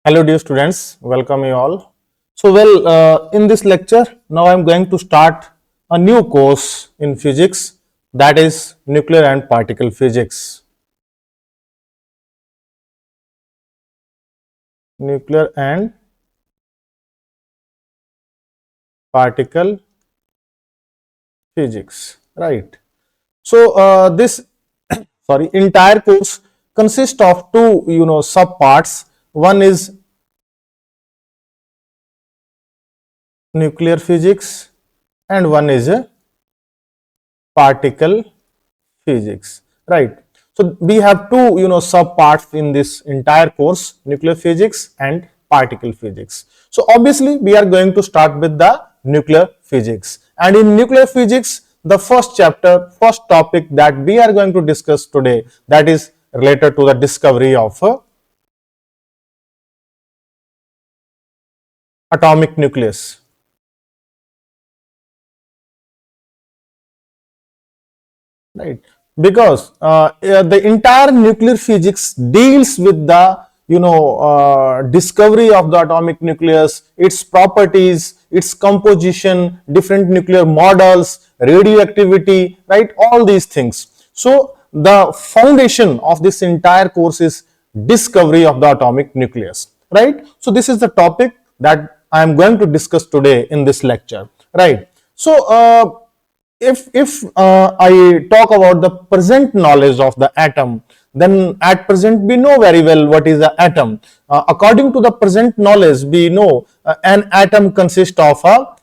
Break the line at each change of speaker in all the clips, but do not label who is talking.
Hello dear students, welcome you all. In this lecture, now I am going to start a new course in physics, that is nuclear and particle physics. Nuclear and particle physics, right. This entire course consists of two sub parts. One is nuclear physics and one is particle physics, right. So we have two sub parts in this entire course, nuclear physics and particle physics. So obviously we are going to start with the nuclear physics, and in nuclear physics the first chapter, first topic that we are going to discuss today, that is related to the discovery of atomic nucleus, right. Because the entire nuclear physics deals with the discovery of the atomic nucleus, its properties, its composition, different nuclear models, radioactivity, right, all these things. So the foundation of this entire course is discovery of the atomic nucleus, right. So this is the topic that I am going to discuss today in this lecture, right. If I talk about the present knowledge of the atom, then at present we know very well what is the atom. According to the present knowledge, we know an atom consists of a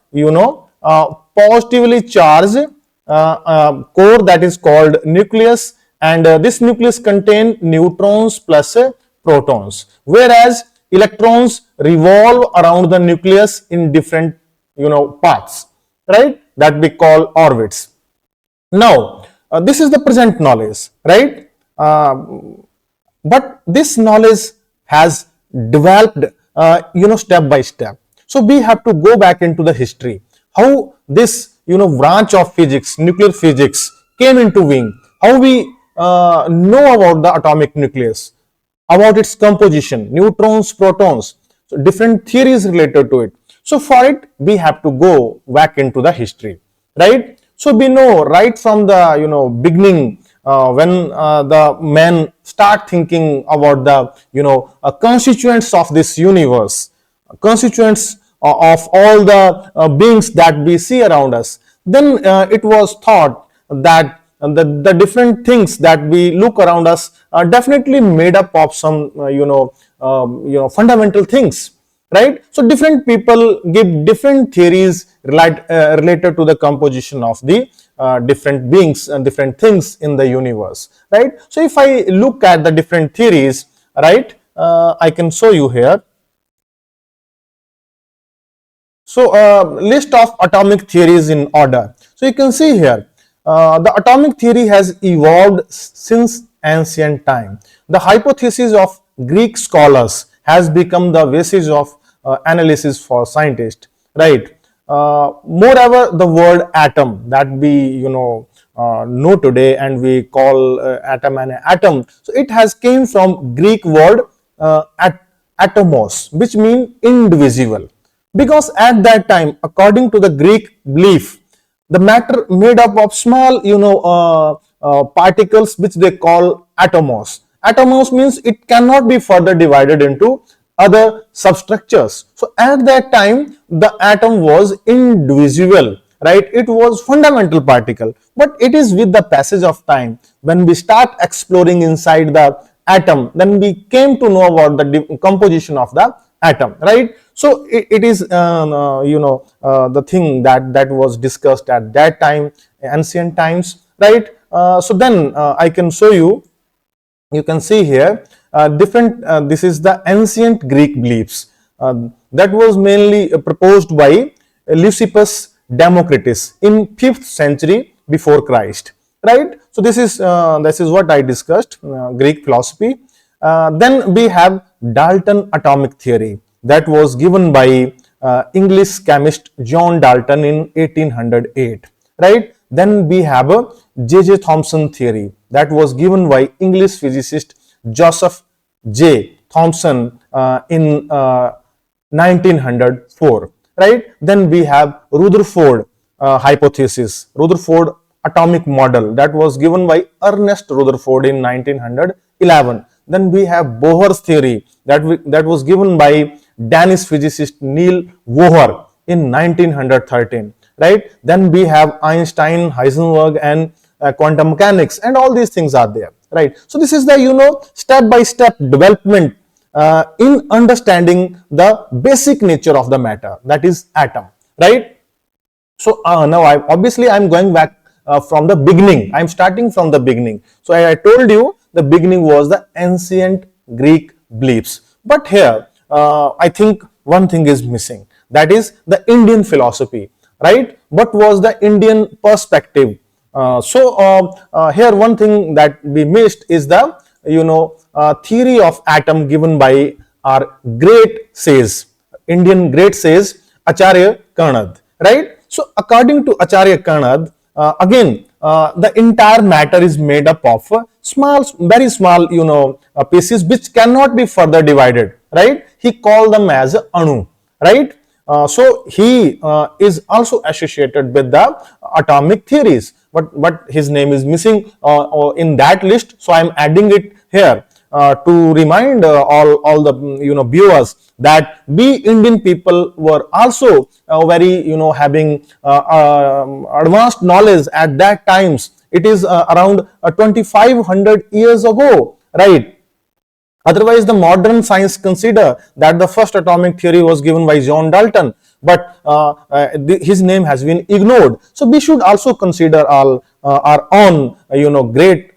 positively charged core, that is called nucleus, and this nucleus contain neutrons plus protons, whereas electrons revolve around the nucleus in different paths, right, that we call orbits. Now this is the present knowledge, right. But this knowledge has developed step by step. So we have to go back into the history, how this branch of physics, nuclear physics, came into being, how we know about the atomic nucleus, about its composition, neutrons, protons, so different theories related to it. So for it we have to go back into the history, right. So we know right from the beginning, when the men start thinking about the constituents of this universe, constituents of all the beings that we see around us, then it was thought that the different things that we look around us are definitely made up of some fundamental things, right. So different people give different theories related to the composition of the different beings and different things in the universe, right. So if I look at the different theories, right, I can show you here. So list of atomic theories in order. So you can see here, the atomic theory has evolved since ancient time. The hypothesis of Greek scholars has become the basis of analysis for scientists, right. Moreover, the word atom that we know today, and we call atom an atom, so it has came from Greek word atomos, which means indivisible, because at that time, according to the Greek belief, the matter made up of small particles which they call atomos. Atomos means it cannot be further divided into other substructures. So at that time the atom was indivisible, right. It was fundamental particle, but it is with the passage of time, when we start exploring inside the atom, then we came to know about the composition of the atom, right. So it is the thing that was discussed at that time, ancient times, right. So then I can show you, you can see here different this is the ancient Greek beliefs that was mainly proposed by Leucippus Democritus in 5th century before Christ, right. So this is what I discussed, Greek philosophy. Then we have Dalton atomic theory, that was given by English chemist John Dalton in 1808, right. Then we have a J.J. Thomson theory, that was given by English physicist Joseph J. Thomson in 1904, right? Then we have Rutherford hypothesis, Rutherford atomic model, that was given by Ernest Rutherford in 1911. Then we have Bohr's theory, that was given by Danish physicist Neil Bohr in 1913, right? Then we have Einstein, Heisenberg, and quantum mechanics, and all these things are there, right? So this is the step by step development in understanding the basic nature of the matter, that is atom, right? So now I'm going back from the beginning. I'm starting from the beginning. So I told you the beginning was the ancient Greek beliefs. But here, I think one thing is missing. That is the Indian philosophy, right? What was the Indian perspective? Here one thing that we missed is the theory of atom given by our great says, Indian great says Acharya Karnad, right? So according to Acharya Karnad, again, the entire matter is made up of small, very small, pieces which cannot be further divided, right? He called them as Anu, right? So he is also associated with the atomic theories, but his name is missing in that list. So I am adding it here to remind all the viewers that we Indian people were also very having advanced knowledge at that times. It is around 2500 years ago, right? Otherwise, the modern science consider that the first atomic theory was given by John Dalton, but his name has been ignored. So we should also consider all our own, great,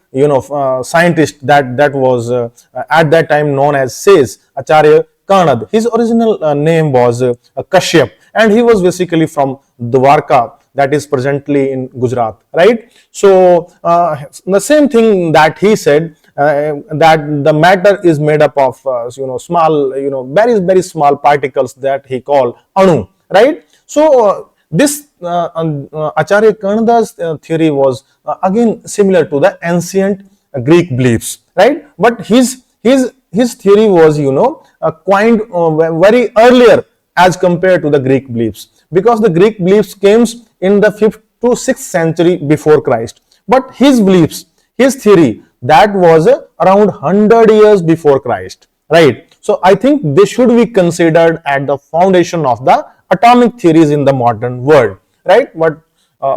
scientist that was at that time known as says Acharya Karnad. His original name was Kashyap, and he was basically from Dwarka, that is presently in Gujarat, right? So the same thing that he said, that the matter is made up of small, very very small particles that he called Anu, right? So this Acharya Karnada's theory was again similar to the ancient Greek beliefs, right? But his theory was coined very earlier as compared to the Greek beliefs, because the Greek beliefs came in the 5th to 6th century before Christ, but his beliefs, his theory, that was around 100 years before Christ, right? So I think this should be considered at the foundation of the atomic theories in the modern world, right? But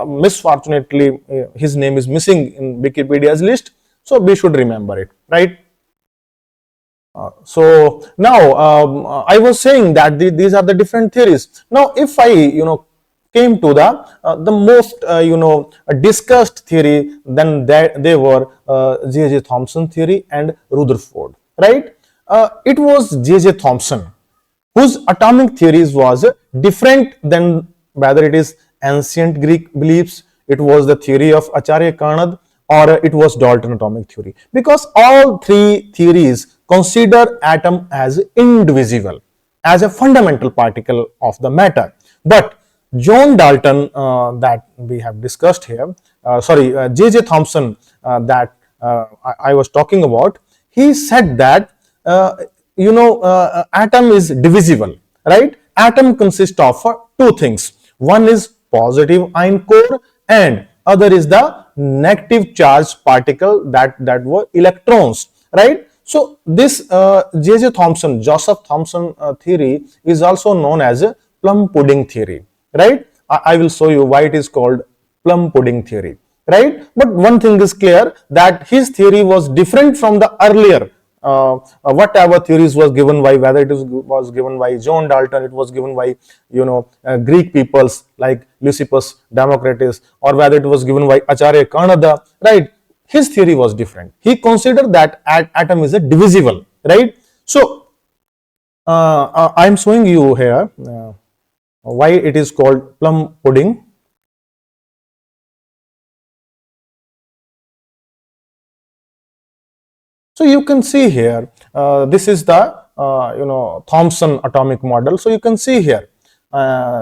misfortunately, his name is missing in Wikipedia's list, so we should remember it, right? So now I was saying that these are the different theories. Now, if I came to the most discussed theory, then they were J.J. Thomson theory and Rutherford, right? It was J.J. Thomson whose atomic theories was different than whether it is ancient Greek beliefs, it was the theory of Acharya Karnad, or it was Dalton atomic theory, because all three theories consider atom as indivisible, as a fundamental particle of the matter. But John Dalton, that we have discussed here, J.J. Thomson, that I was talking about, he said that atom is divisible, right? Atom consists of two things. One is positive ion core, and other is the negative charged particle that were electrons, right? So this J.J. Thomson, Joseph Thomson theory is also known as plum pudding theory, right? I will show you why it is called plum pudding theory, right? But one thing is clear, that his theory was different from the earlier whatever theories was given by, whether it was given by John Dalton, it was given by Greek peoples like Lysippus, Democritus, or whether it was given by Acharya Karnada, right? His theory was different. He considered that atom is a divisible, right? So I am showing you here why it is called plum pudding. So you can see here, this is the Thomson atomic model. So you can see here,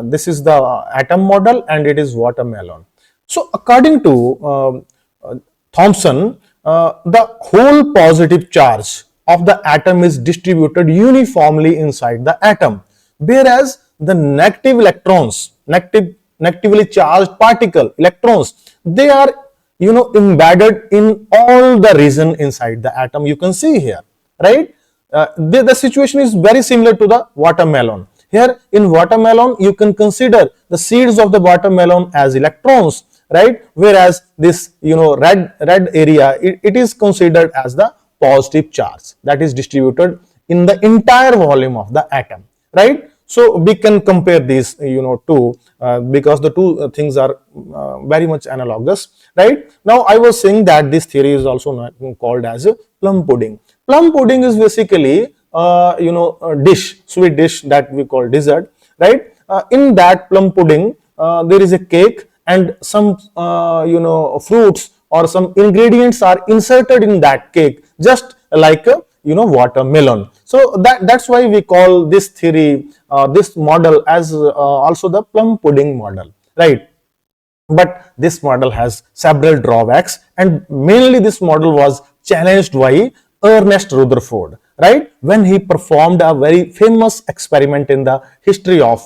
this is the atom model, and it is watermelon. So according to Thomson, the whole positive charge of the atom is distributed uniformly inside the atom, whereas the negative electrons, negatively charged particle electrons, they are embedded in all the region inside the atom. You can see here, right? The situation is very similar to the watermelon. Here in watermelon, you can consider the seeds of the watermelon as electrons, right? Whereas this red area, it is considered as the positive charge that is distributed in the entire volume of the atom, right? So we can compare these two because the two things are very much analogous, right? Now I was saying that this theory is also called as a plum pudding. Plum pudding is basically a dish, sweet dish that we call dessert, right? In that plum pudding, there is a cake and some fruits or some ingredients are inserted in that cake, just like a watermelon. So that's why we call this theory, this model as also the plum pudding model, right? But this model has several drawbacks, and mainly this model was challenged by Ernest Rutherford, right? When he performed a very famous experiment in the history of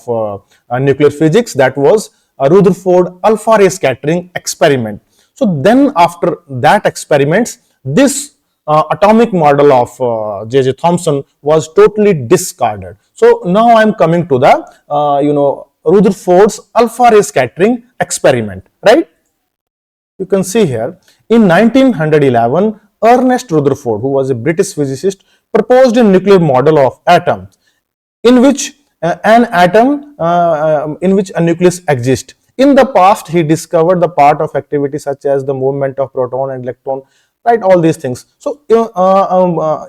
nuclear physics, that was a Rutherford alpha ray scattering experiment. So then after that experiment, this atomic model of J.J. Thomson was totally discarded. So now I am coming to the Rutherford's alpha ray scattering experiment, right? You can see here in 1911, Ernest Rutherford, who was a British physicist, proposed a nuclear model of atoms in which in which a nucleus exists. In the past, he discovered the part of activity such as the movement of proton and electron, right? All these things. So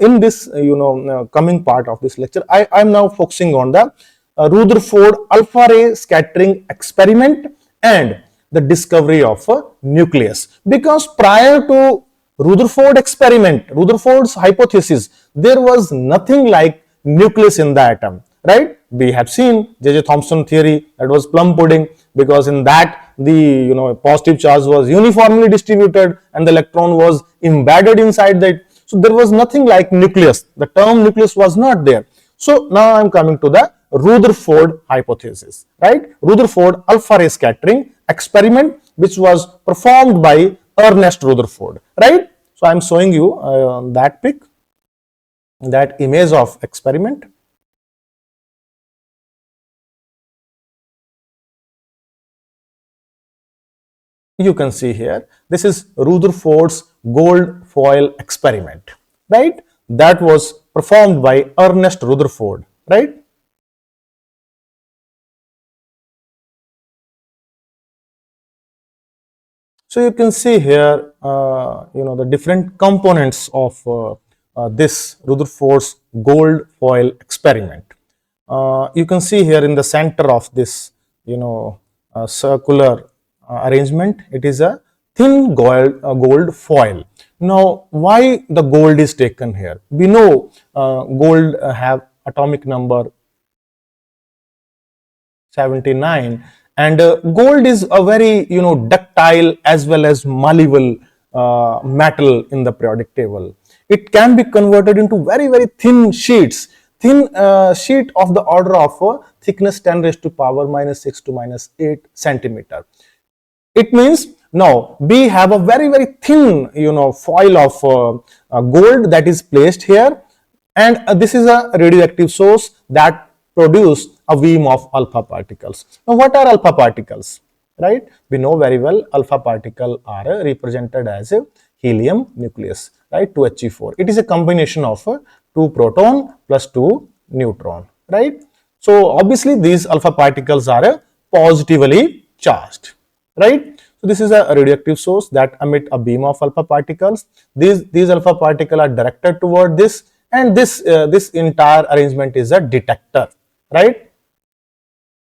in this coming part of this lecture, I am now focusing on the Rutherford alpha ray scattering experiment and the discovery of a nucleus. Because prior to Rutherford experiment, Rutherford's hypothesis, there was nothing like nucleus in the atom, right? We have seen J.J. Thomson theory, that was plum pudding, because in that the positive charge was uniformly distributed and the electron was embedded inside that. So there was nothing like nucleus. The term nucleus was not there. So now I am coming to the Rutherford hypothesis, right? Rutherford alpha ray scattering experiment, which was performed by Ernest Rutherford, right? So I am showing you that pic, that image of experiment. You can see here, this is Rutherford's gold foil experiment, right? That was performed by Ernest Rutherford, right? So you can see here, the different components of this Rutherford's gold foil experiment. You can see here in the center of this, circular arrangement, it is a thin gold foil. Now, why the gold is taken here? We know gold have atomic number 79, and gold is a very ductile as well as malleable metal in the periodic table. It can be converted into very thin sheets, thin sheet of the order of thickness 10 raised to power minus 6 to minus 8 centimeter. It means now we have a very thin foil of gold that is placed here, and this is a radioactive source that produce a beam of alpha particles. Now what are alpha particles, right? We know very well alpha particle are represented as a helium nucleus, right? 2He4. It is a combination of 2 proton plus 2 neutron, right? So obviously these alpha particles are positively charged, right? So this is a radioactive source that emit a beam of alpha particles. These alpha particles are directed toward this, and this entire arrangement is a detector, right?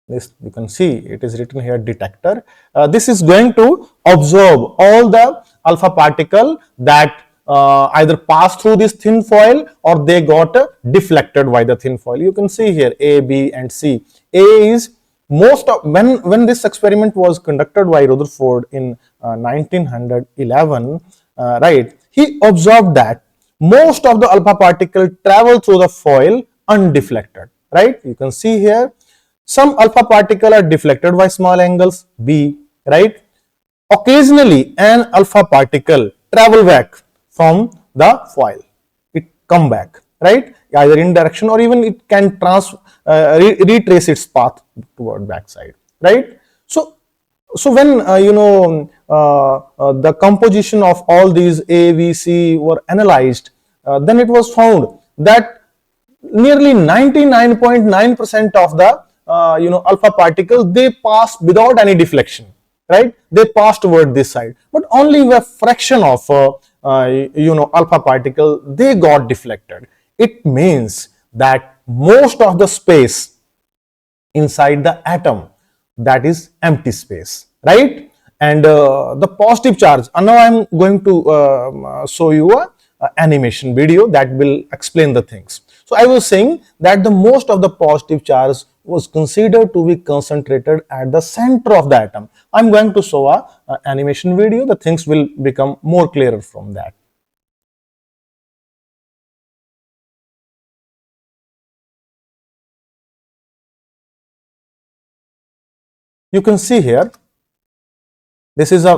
This you can see it is written here, detector. This is going to absorb all the alpha particle that either pass through this thin foil or they got deflected by the thin foil. You can see here A, B and C. A is most of when this experiment was conducted by Rutherford in 1911, right, he observed that most of the alpha particle travel through the foil undeflected, right? You can see here some alpha particle are deflected by small angles b, right? Occasionally an alpha particle travel back from the foil, it come back, right, either in direction or even it can retrace its path toward backside, right? So when the composition of all these A, B, C were analyzed, then it was found that nearly 99.9% of the alpha particles, they pass without any deflection, right? They pass toward this side, but only a fraction of alpha particle, they got deflected. It means that most of the space inside the atom, that is empty space, right? And the positive charge, and now I'm going to show you a animation video that will explain the things. So I was saying that the most of the positive charge was considered to be concentrated at the center of the atom. I'm going to show a animation video. The things will become more clearer from that. You can see here, this is a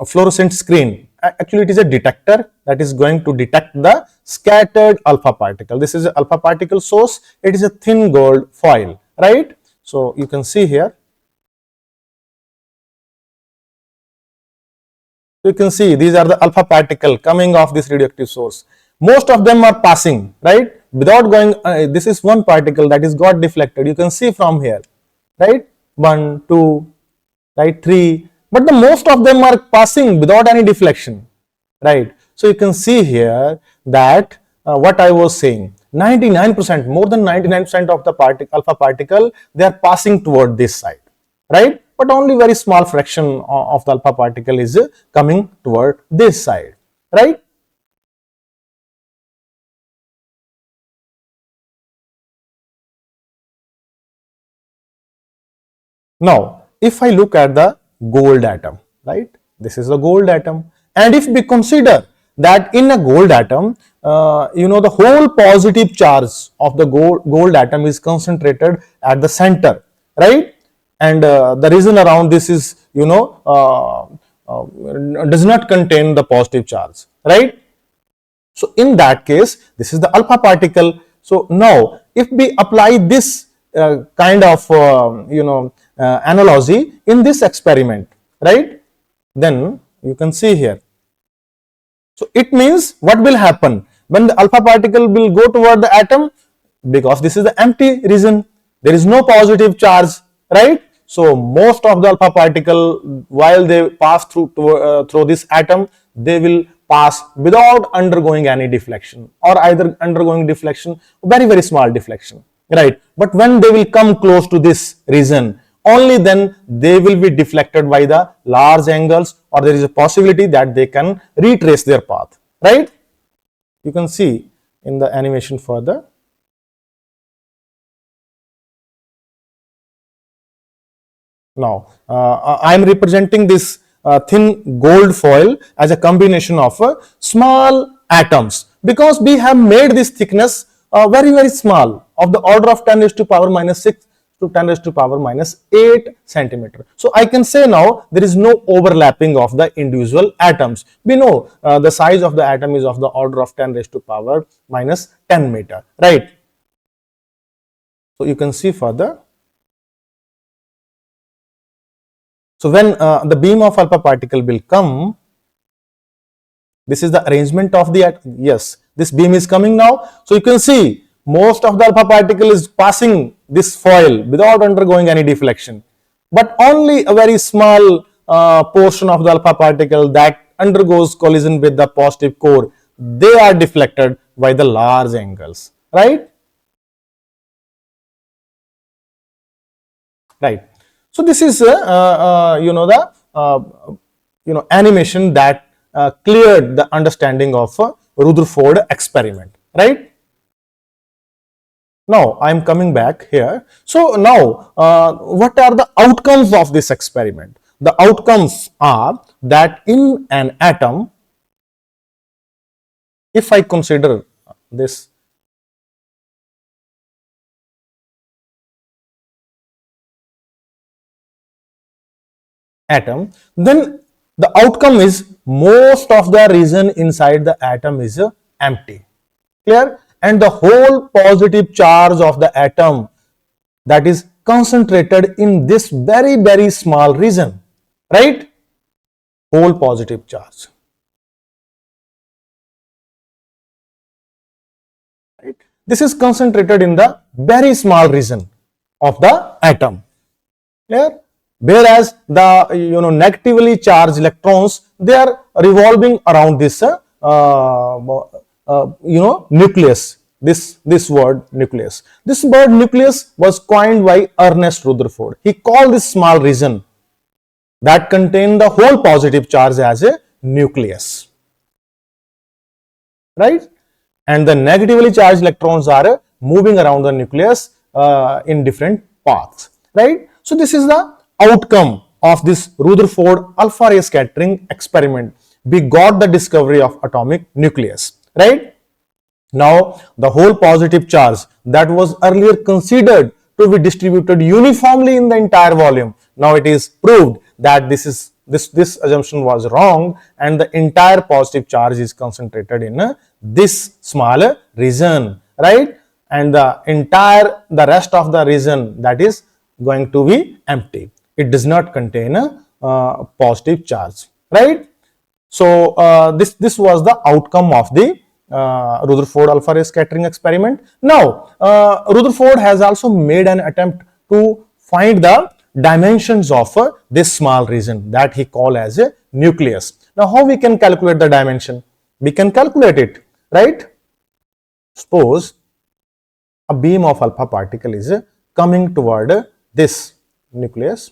fluorescent screen. Actually, it is a detector that is going to detect the scattered alpha particle. This is an alpha particle source. It is a thin gold foil, right? So you can see here. You can see these are the alpha particle coming off this radioactive source. Most of them are passing, right, without going. This is one particle that is got deflected. You can see from here, right? 1, 2, right, 3, but the most of them are passing without any deflection, right? So you can see here that what I was saying, 99%, more than 99% of the alpha particle, they are passing toward this side, right? But only very small fraction of the alpha particle is coming toward this side, right? Now, if I look at the gold atom, right, this is the gold atom, and if we consider that in a gold atom, the whole positive charge of the gold atom is concentrated at the center, right, and the region around this is, does not contain the positive charge, right? So in that case, this is the alpha particle. So now, if we apply this kind of analogy in this experiment, right, then you can see here. So it means what will happen when the alpha particle will go toward the atom, because this is the empty region, there is no positive charge, right? So most of the alpha particle, while they pass through this atom, they will pass without undergoing any deflection, or either undergoing deflection, very small deflection, right? But when they will come close to this region, only then they will be deflected by the large angles, or there is a possibility that they can retrace their path, right? You can see in the animation further. Now, I am representing this thin gold foil as a combination of small atoms, because we have made this thickness very small, of the order of 10 raised to power minus 6 to 10 raised to power minus 8 centimeter. So I can say now there is no overlapping of the individual atoms. We know the size of the atom is of the order of 10 raised to power minus 10 meter, right? So you can see further. So when the beam of alpha particle will come, this is the arrangement of the atom. Yes, this beam is coming now. So you can see most of the alpha particle is passing this foil without undergoing any deflection, but only a very small portion of the alpha particle that undergoes collision with the positive core, they are deflected by the large angles, right? Right. So this is the animation that cleared the understanding of Rutherford experiment, right? Now I am coming back here. So now what are the outcomes of this experiment? The outcomes are that in an atom, If I consider this atom, then the outcome is most of the region inside the atom is empty. Clear? And the whole positive charge of the atom, that is concentrated in this very, very small region, right? Whole positive charge. Right? This is concentrated in the very small region of the atom. Clear? Whereas the negatively charged electrons, they are revolving around this nucleus. This word nucleus. This word nucleus was coined by Ernest Rutherford. He called this small region that contain the whole positive charge as a nucleus, right? And the negatively charged electrons are moving around the nucleus in different paths, right? So this is the outcome of this Rutherford alpha ray scattering experiment. We got the discovery of atomic nucleus, right? Now the whole positive charge that was earlier considered to be distributed uniformly in the entire volume, now it is proved that this assumption was wrong, and the entire positive charge is concentrated in this small region, right? And the rest of the region, that is going to be empty. It does not contain a positive charge, right? So this was the outcome of the Rutherford alpha ray scattering experiment. Now Rutherford has also made an attempt to find the dimensions of this small region that he called as a nucleus. Now how we can calculate the dimension? We can calculate it, right? Suppose a beam of alpha particle is coming toward this nucleus.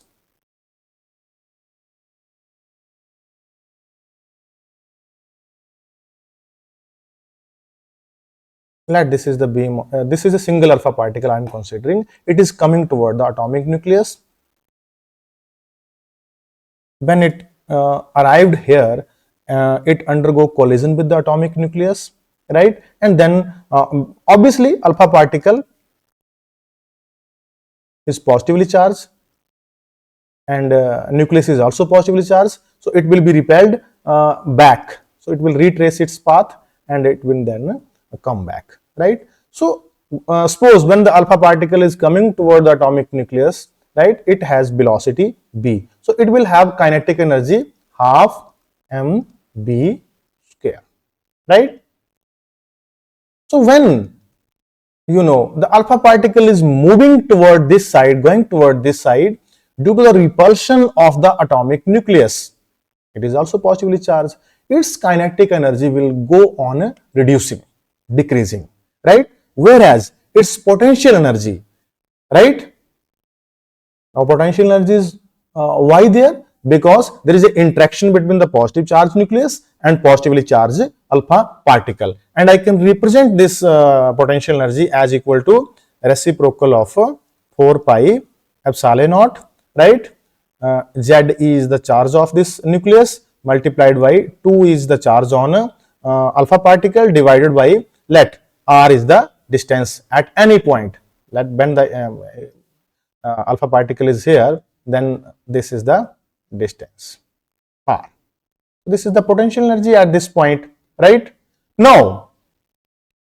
Let this is the beam, this is a single alpha particle I am considering. It is coming toward the atomic nucleus. When it arrived here, it undergo collision with the atomic nucleus, right? And then obviously alpha particle is positively charged, and nucleus is also positively charged, so it will be repelled back. So it will retrace its path and it will then come back, right? So suppose when the alpha particle is coming toward the atomic nucleus, right, it has velocity b, so it will have kinetic energy half mb square, right? So when the alpha particle is moving toward this side, going toward this side, due to the repulsion of the atomic nucleus, it is also positively charged, its kinetic energy will go on reducing, decreasing, right? Whereas its potential energy, right? Now potential energy is why there? Because there is an interaction between the positive charged nucleus and positively charged alpha particle, and I can represent this potential energy as equal to reciprocal of 4 pi epsilon naught, right? Z is the charge of this nucleus multiplied by 2 is the charge on alpha particle divided by, let r is the distance at any point. Let when the alpha particle is here, then this is the distance r. This is the potential energy at this point, right? Now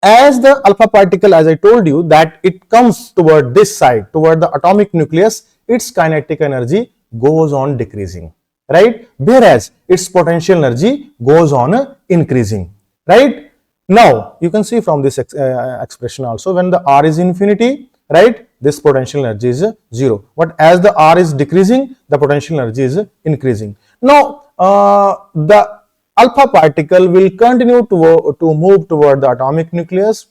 as the alpha particle, as I told you, that it comes toward this side, toward the atomic nucleus, its kinetic energy goes on decreasing, right? Whereas its potential energy goes on increasing, right? Now you can see from this expression also, when the r is infinity, right, this potential energy is 0, but as the r is decreasing, the potential energy is increasing. Now the alpha particle will continue to move toward the atomic nucleus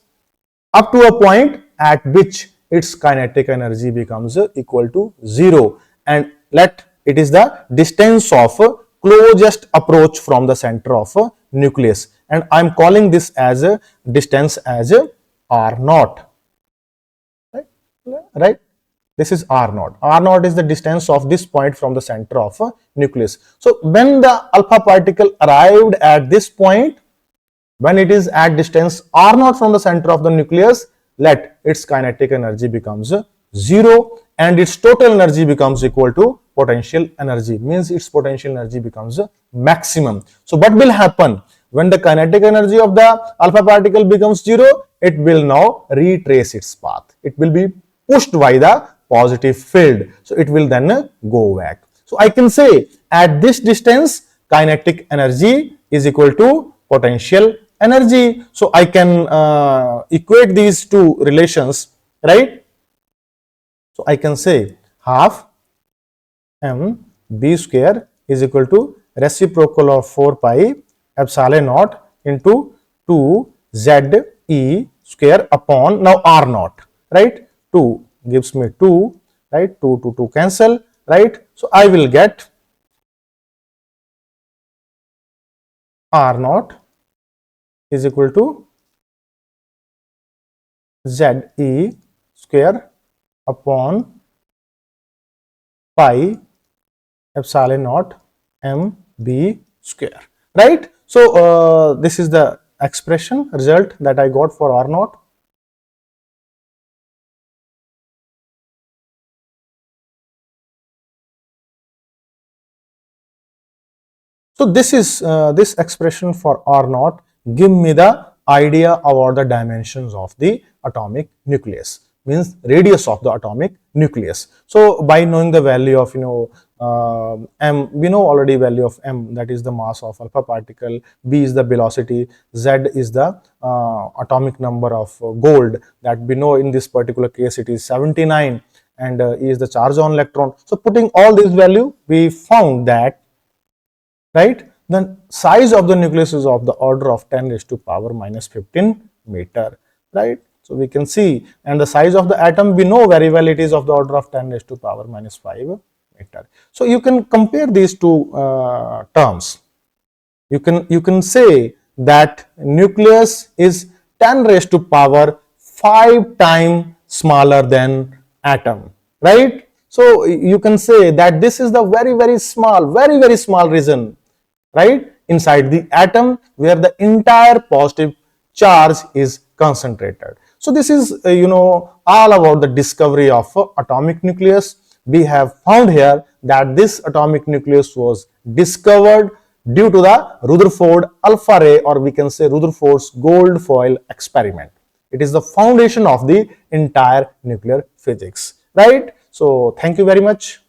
up to a point at which its kinetic energy becomes equal to 0, and let it is the distance of closest approach from the center of nucleus, and I am calling this as a distance as r naught, right? This is r naught. R naught is the distance of this point from the center of a nucleus. So when the alpha particle arrived at this point, when it is at distance r naught from the center of the nucleus, let its kinetic energy becomes 0 and its total energy becomes equal to potential energy, means its potential energy becomes maximum. So what will happen when the kinetic energy of the alpha particle becomes 0? It will now retrace its path. It will be pushed by the positive field. So it will then go back. So I can say at this distance kinetic energy is equal to potential energy. So I can equate these two relations, right? So I can say half m b square is equal to reciprocal of 4 pi epsilon naught into 2 z e square upon now r naught, right? 2 gives me 2, right? 2 to 2 cancel, right? So I will get r naught is equal to z e square upon pi epsilon naught m b square, right? So this is the expression result that I got for r naught. So this is this expression for r naught give me the idea about the dimensions of the atomic nucleus, means radius of the atomic nucleus. So by knowing the value of m, we know already value of m, that is the mass of alpha particle, b is the velocity, z is the atomic number of gold, that we know in this particular case it is 79, and E is the charge on electron. So putting all these value, we found that, right, the size of the nucleus is of the order of 10 raised to power minus 15 meter, right? So we can see, and the size of the atom we know very well, it is of the order of 10 raised to power minus 5 meter. So you can compare these two terms. You can say that nucleus is 10 raised to power 5 times smaller than atom, right? So you can say that this is the very small, very small region, right, inside the atom where the entire positive charge is concentrated. So this is all about the discovery of atomic nucleus. We have found here that this atomic nucleus was discovered due to the Rutherford alpha ray, or we can say Rutherford's gold foil experiment. It is the foundation of the entire nuclear physics, right? So thank you very much.